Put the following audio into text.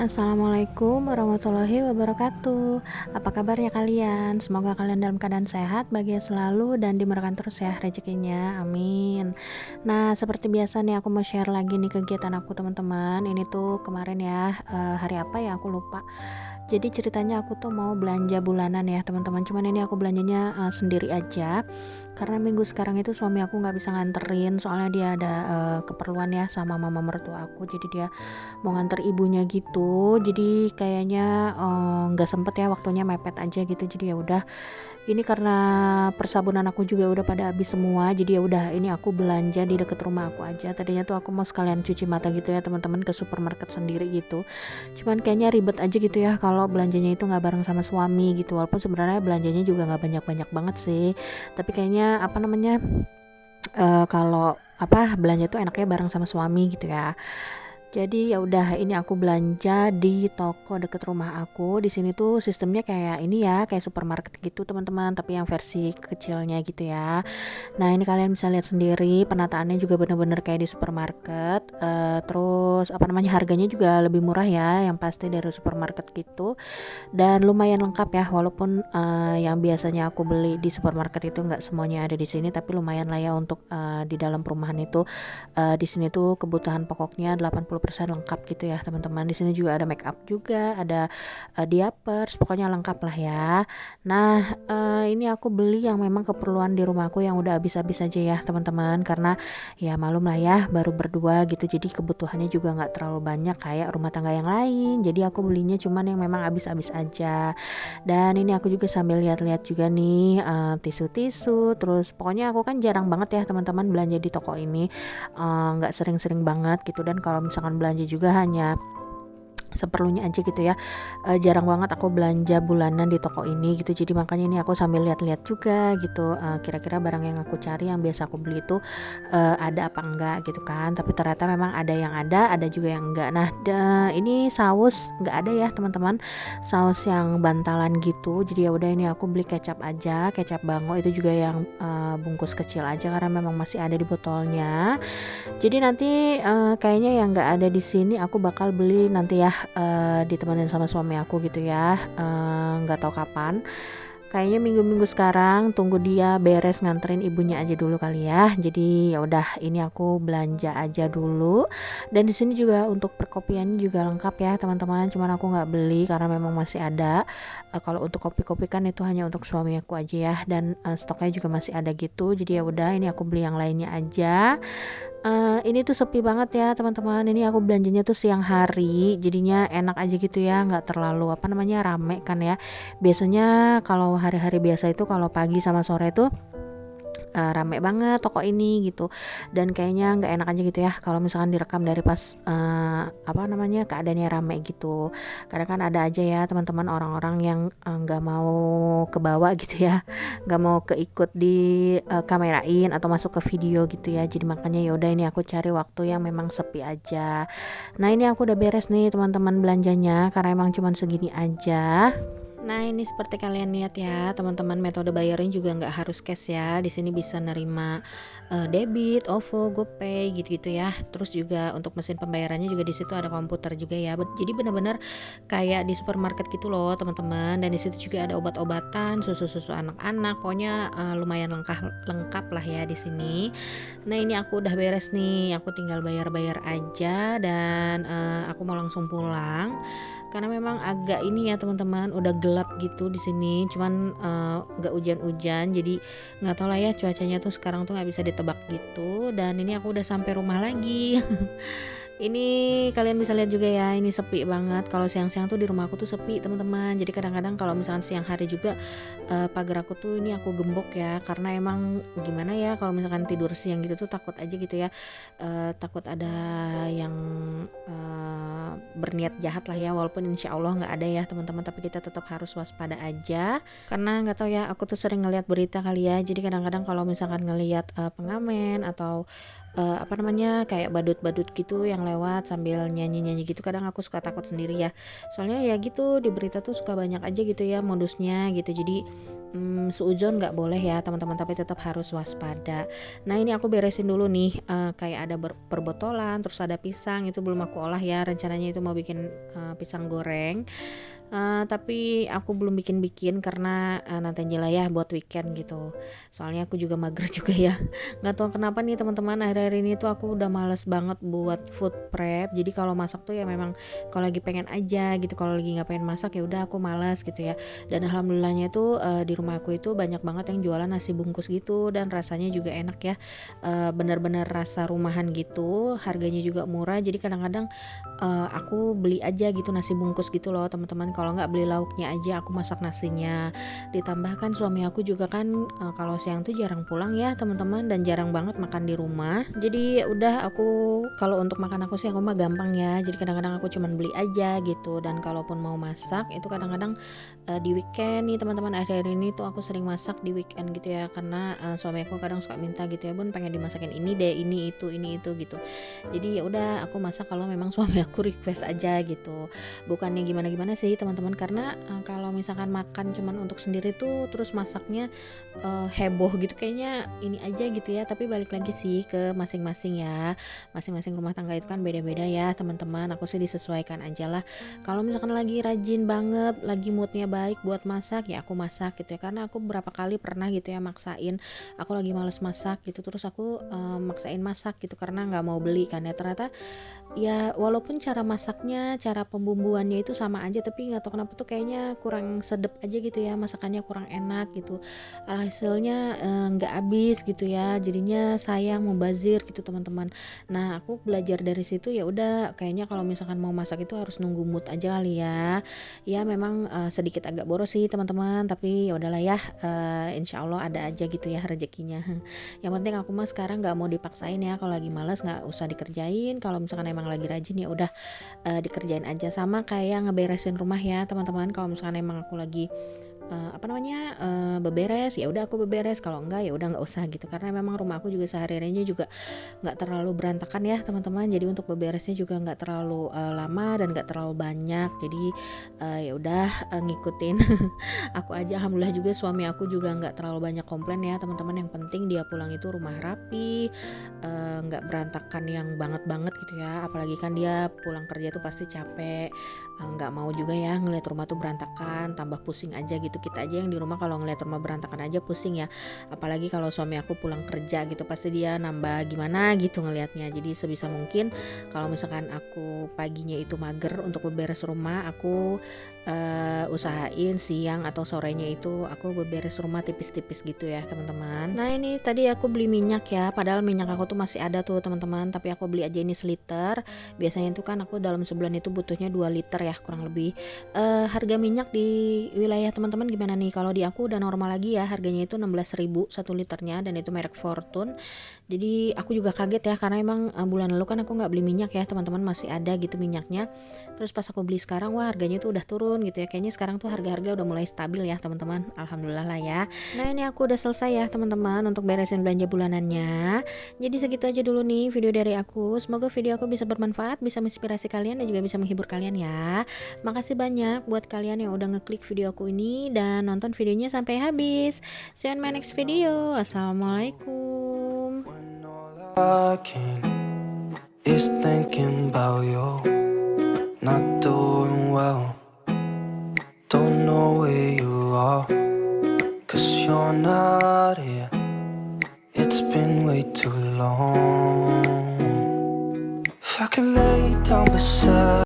Assalamualaikum warahmatullahi wabarakatuh. Apa kabarnya kalian? Semoga kalian dalam keadaan sehat, bahagia selalu, dan dimurahkan terus ya rezekinya. Amin. Nah, seperti biasa nih aku mau share lagi nih kegiatan aku teman-teman. Ini tuh kemarin ya, hari apa ya aku lupa. Jadi ceritanya aku tuh mau belanja bulanan ya teman-teman. Cuman ini aku belanjanya sendiri aja. Karena minggu sekarang itu suami aku nggak bisa nganterin. Soalnya dia ada keperluan ya sama mama mertua aku. Jadi dia mau nganter ibunya gitu. Jadi kayaknya nggak sempet ya, waktunya mepet aja gitu. Jadi ya udah, ini karena persabunan aku juga udah pada habis semua, jadi ya udah ini aku belanja di deket rumah aku aja. Tadinya tuh aku mau sekalian cuci mata gitu ya teman-teman, ke supermarket sendiri gitu. Cuman kayaknya ribet aja gitu ya kalau belanjanya itu nggak bareng sama suami gitu. Walaupun sebenarnya belanjanya juga nggak banyak-banyak banget sih, tapi kayaknya apa namanya, kalau apa belanja tuh enaknya bareng sama suami gitu ya. Jadi ya udah ini aku belanja di toko deket rumah aku. Di sini tuh sistemnya kayak ini ya, kayak supermarket gitu teman-teman, tapi yang versi kecilnya gitu ya. Nah, ini kalian bisa lihat sendiri penataannya juga bener-bener kayak di supermarket. Terus apa namanya, harganya juga lebih murah ya, yang pasti dari supermarket gitu. Dan lumayan lengkap ya, walaupun yang biasanya aku beli di supermarket itu nggak semuanya ada di sini, tapi lumayan lah ya untuk di dalam perumahan itu. Di sini tuh kebutuhan pokoknya 80% lengkap gitu ya teman-teman. Di sini juga ada make up juga, ada diapers, pokoknya lengkap lah ya. Nah, ini aku beli yang memang keperluan di rumahku yang udah habis-habis aja ya teman-teman, karena ya malum lah ya, baru berdua gitu, jadi kebutuhannya juga nggak terlalu banyak kayak rumah tangga yang lain. Jadi aku belinya cuman yang memang habis-habis aja. Dan ini aku juga sambil lihat-lihat juga nih tisu-tisu. Terus pokoknya aku kan jarang banget ya teman-teman belanja di toko ini, nggak sering-sering banget gitu. Dan kalau misalkan belanja juga hanya seperlunya aja gitu ya. Jarang banget aku belanja bulanan di toko ini gitu. Jadi makanya ini aku sambil lihat-lihat juga gitu, kira-kira barang yang aku cari yang biasa aku beli itu ada apa enggak gitu kan. Tapi ternyata memang ada yang ada juga yang enggak. Nah, ini saus enggak ada ya teman-teman, saus yang bantalan gitu. Jadi ya udah ini aku beli kecap aja, kecap bango itu juga yang bungkus kecil aja karena memang masih ada di botolnya. Jadi nanti kayaknya yang nggak ada di sini aku bakal beli nanti ya, ditemenin sama suami aku gitu ya. Nggak tahu kapan. Kayaknya minggu-minggu sekarang, tunggu dia beres nganterin ibunya aja dulu kali ya. Jadi ya udah ini aku belanja aja dulu. Dan di sini juga untuk perkopiannya juga lengkap ya teman-teman. Cuman aku nggak beli karena memang masih ada. Kalau untuk kopi-kopi kan itu hanya untuk suami aku aja ya. Dan stoknya juga masih ada gitu. Jadi ya udah ini aku beli yang lainnya aja. Ini tuh sepi banget ya teman-teman. Ini aku belanjanya tuh siang hari, jadinya enak aja gitu ya, nggak terlalu apa namanya rame kan ya. Biasanya kalau hari-hari biasa itu kalau pagi sama sore tuh rame banget toko ini gitu. Dan kayaknya nggak enak aja gitu ya kalau misalkan direkam dari pas apa namanya keadaannya rame gitu. Karena kan ada aja ya teman-teman orang-orang yang nggak mau kebawa gitu ya, nggak mau keikut di kamerain atau masuk ke video gitu ya. Jadi makanya ya udah ini aku cari waktu yang memang sepi aja. Nah, ini aku udah beres nih teman-teman belanjanya karena emang cuman segini aja. Nah, ini seperti kalian lihat ya teman-teman, metode bayarnya juga nggak harus cash ya. Di sini bisa nerima debit, OVO, GoPay gitu-gitu ya. Terus juga untuk mesin pembayarannya juga di situ ada komputer juga ya. Jadi benar-benar kayak di supermarket gitu loh teman-teman. Dan di situ juga ada obat-obatan, susu-susu anak-anak. Pokoknya lumayan lengkap lah ya di sini. Nah, ini aku udah beres nih. Aku tinggal bayar-bayar aja dan aku mau langsung pulang. Karena memang agak ini ya teman-teman, udah gelap gitu di sini. Cuman nggak hujan-hujan, jadi nggak tahu lah ya cuacanya tuh sekarang tuh nggak bisa ditebak gitu. Dan ini aku udah sampai rumah lagi. Ini kalian bisa lihat juga ya, ini sepi banget. Kalau siang-siang tuh di rumah aku tuh sepi teman-teman. Jadi kadang-kadang kalau misalkan siang hari juga pagar aku tuh ini aku gembok ya, karena emang gimana ya kalau misalkan tidur siang gitu tuh takut aja gitu ya. Takut ada yang berniat jahat lah ya, walaupun insya Allah nggak ada ya teman-teman, tapi kita tetap harus waspada aja. Karena nggak tahu ya, aku tuh sering ngelihat berita kali ya. Jadi kadang-kadang kalau misalkan ngelihat pengamen atau apa namanya, kayak badut-badut gitu yang lewat sambil nyanyi-nyanyi gitu, kadang aku suka takut sendiri ya. Soalnya ya gitu, di berita tuh suka banyak aja gitu ya modusnya gitu. Jadi suudzon nggak boleh ya teman-teman, tapi tetap harus waspada. Nah ini aku beresin dulu nih, kayak ada perbotolan, terus ada pisang, itu belum aku olah ya, rencananya itu mau bikin pisang goreng. Tapi aku belum bikin-bikin karena nanti aja lah ya buat weekend gitu. Soalnya aku juga mager juga ya. Nggak tahu kenapa nih teman-teman, akhir-akhir ini tuh aku udah males banget buat food prep. Jadi kalau masak tuh ya memang kalau lagi pengen aja gitu. Kalau lagi nggak pengen masak ya udah aku malas gitu ya. Dan alhamdulillahnya tuh di rumah aku itu banyak banget yang jualan nasi bungkus gitu dan rasanya juga enak ya. Bener-bener rasa rumahan gitu. Harganya juga murah. Jadi kadang-kadang aku beli aja gitu nasi bungkus gitu loh teman-teman. Kalau nggak beli lauknya aja, aku masak nasinya. Ditambahkan suami aku juga kan kalau siang tuh jarang pulang ya teman-teman, dan jarang banget makan di rumah. Jadi ya udah, aku kalau untuk makan aku sih aku mah gampang ya. Jadi kadang-kadang aku cuman beli aja gitu. Dan kalaupun mau masak itu kadang-kadang di weekend nih teman-teman. Akhir-akhir ini tuh aku sering masak di weekend gitu ya, karena suami aku kadang suka minta gitu ya, Bun pengen dimasakin ini deh, ini itu gitu. Jadi ya udah aku masak kalau memang suami aku request aja gitu. Bukannya gimana-gimana sih teman-teman, karena kalau misalkan makan cuman untuk sendiri tuh terus masaknya heboh gitu, kayaknya ini aja gitu ya. Tapi balik lagi sih ke masing-masing ya, masing-masing rumah tangga itu kan beda-beda ya teman-teman. Aku sih disesuaikan aja lah. Kalau misalkan lagi rajin banget, lagi moodnya baik buat masak, ya aku masak gitu ya. Karena aku berapa kali pernah gitu ya maksain, aku lagi males masak gitu, terus aku maksain masak gitu karena nggak mau beli kan ya. Ternyata ya walaupun cara masaknya, cara pembumbuannya itu sama aja, tapi nggak tahu kenapa tuh kayaknya kurang sedep aja gitu ya, masakannya kurang enak gitu. Hasilnya nggak habis gitu ya, jadinya sayang, mubazir gitu teman-teman. Nah aku belajar dari situ, ya udah kayaknya kalau misalkan mau masak itu harus nunggu mood aja kali ya. Ya memang sedikit agak boros sih teman-teman, tapi ya udahlah ya, insya Allah ada aja gitu ya rezekinya. Yang penting aku mah sekarang nggak mau dipaksain ya, kalau lagi malas nggak usah dikerjain, kalau misalkan emang lagi rajin ya udah dikerjain aja. Sama kayak ngeberesin rumah ya teman-teman, kalau misalkan emang aku lagi beberes, ya udah aku beberes, kalau enggak ya udah nggak usah gitu, karena memang rumah aku juga sehari-harinya juga nggak terlalu berantakan ya teman-teman. Jadi untuk beberesnya juga nggak terlalu lama dan nggak terlalu banyak. Jadi ya udah ngikutin aku aja. Alhamdulillah juga suami aku juga nggak terlalu banyak komplain ya teman-teman. Yang penting dia pulang itu rumah rapi, nggak berantakan yang banget gitu ya. Apalagi kan dia pulang kerja tuh pasti capek, nggak mau juga ya ngeliat rumah tuh berantakan, tambah pusing aja gitu. Kita aja yang di rumah kalau ngeliat rumah berantakan aja pusing ya, apalagi kalau suami aku pulang kerja gitu, pasti dia nambah gimana gitu ngelihatnya. Jadi sebisa mungkin kalau misalkan aku paginya itu mager untuk beberes rumah, aku usahain siang atau sorenya itu aku beberes rumah tipis-tipis gitu ya teman-teman. Nah ini tadi aku beli minyak ya, padahal minyak aku tuh masih ada tuh teman-teman, tapi aku beli aja ini seliter. Biasanya itu kan aku dalam sebulan itu butuhnya 2 liter ya kurang lebih. Harga minyak di wilayah teman-teman gimana nih? Kalau di aku udah normal lagi ya, harganya itu 16.000 1 liternya, dan itu merek Fortune. Jadi aku juga kaget ya, karena emang bulan lalu kan aku nggak beli minyak ya teman-teman, masih ada gitu minyaknya. Terus pas aku beli sekarang, wah harganya tuh udah turun gitu ya. Kayaknya sekarang tuh harga-harga udah mulai stabil ya teman-teman. Alhamdulillah lah ya. Nah ini aku udah selesai ya teman-teman untuk beresin belanja bulanannya. Jadi segitu aja dulu nih video dari aku. Semoga video aku bisa bermanfaat, bisa menginspirasi kalian, dan juga bisa menghibur kalian ya. Makasih banyak buat kalian yang udah ngeklik video aku ini dan nonton videonya sampai habis. See you on my next video. Assalamualaikum. I can is thinking about you, not doing well. Don't know where you are, 'cause you're not here. It's been way too long. If I could lay down beside